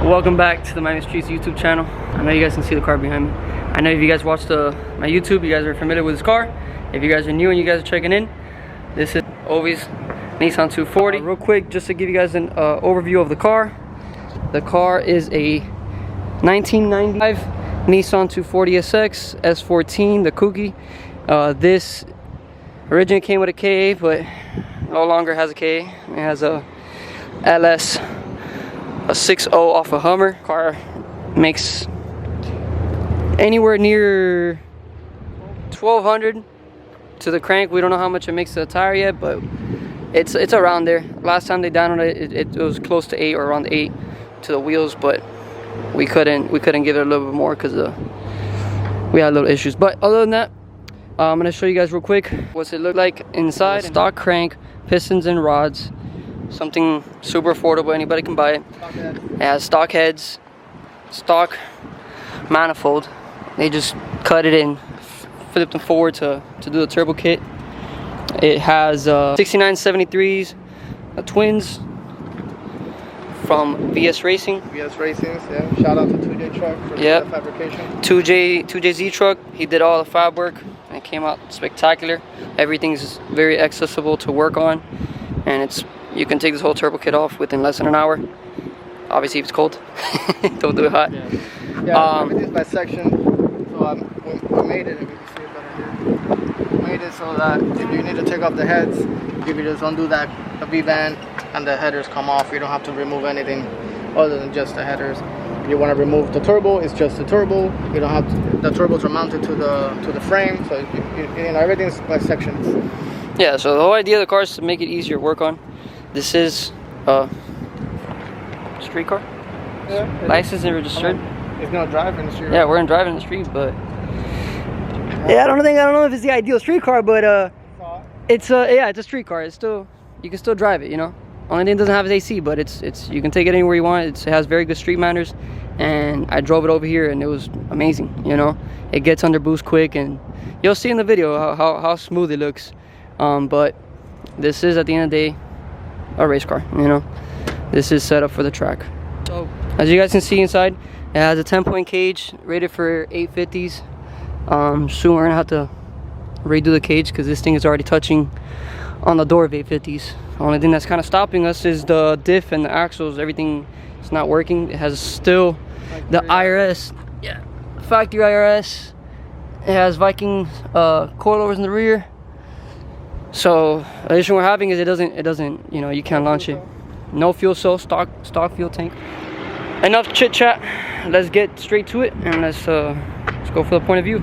Welcome back to the Miami Streets YouTube channel. I know you guys can see the car behind me. I know if you guys watched my YouTube, you guys are familiar with this car. If you guys are new and you guys are checking in, this is ROWDY's Nissan 240. Real quick, just to give you guys an overview of the car. The car is a 1995 Nissan 240 SX S14, the Cookie. This originally came with a KA, but no longer has a KA. It has a LS, a 6.0 off a Hummer. Car makes anywhere near 1200 to the crank. We don't know how much it makes to the tire yet, but it's around there. Last time they dynoed it, it was close to 8 or around 8 to the wheels, but we couldn't give it a little bit more because we had little issues. But other than that, I'm gonna show you guys real quick what's it look like inside. Stock crank, pistons and rods, something super affordable, anybody can buy it. It has stock heads, stock manifold. They just cut it in, flip them forward to do the turbo kit. It has 6973s, twins from VS Racing. VS Racings, yeah. Shout out to 2J Truck for the fabrication. 2J Z Truck. He did all the fab work and it came out spectacular. Everything's very accessible to work on, and you can take this whole turbo kit off within less than an hour. Obviously if it's cold. Don't do it hot. Yeah, everything's by section. So we made it, if you can see it better here. We made it so that if you need to take off the heads, you can just undo the V-band and the headers come off. You don't have to remove anything other than just the headers. If you want to remove the turbo, it's just the turbo. You don't have to, the turbos are mounted to the frame, so you know, everything's by sections. Yeah, so the whole idea of the car is to make it easier to work on. This is a street car. Yeah, licensed and registered. It's gonna drive in the street. Yeah, we're gonna drive in the street, but yeah, I don't know if it's the ideal street car, but it's a street car. It's still, you can still drive it, you know. Only thing it doesn't have is AC, but it's you can take it anywhere you want. It has very good street manners, and I drove it over here and it was amazing. You know, it gets under boost quick, and you'll see in the video how smooth it looks. But this is, at the end of the day, a race car. You know, this is set up for the track. So as you guys can see inside, it has a 10-point cage rated for 850s. Soon we're gonna have to redo the cage because this thing is already touching on the door of 850s. The only thing that's kind of stopping us is the diff and the axles. Everything is not working. It has still the IRS, factory IRS. It has Viking coilovers in the rear. So the issue we're having is it doesn't, you know, you can't launch it. No fuel cell, stock fuel tank. Enough chit chat. Let's get straight to it and let's go for the point of view.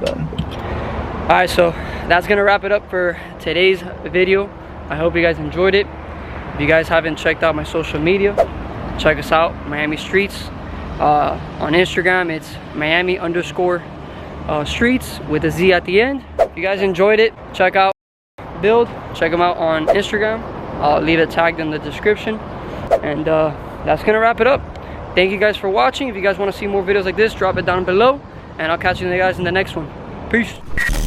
done. All right, so that's gonna wrap it up for today's video. I hope you guys enjoyed it. If you guys haven't checked out my social media, check us out, Miami Streets. On Instagram, it's Miami_streets with a Z at the end. If you guys enjoyed it, check out Build. Check them out on Instagram. I'll leave it tagged in the description. And that's gonna wrap it up. Thank you guys for watching. If you guys want to see more videos like this, drop it down below. And I'll catch you guys in the next one. Peace.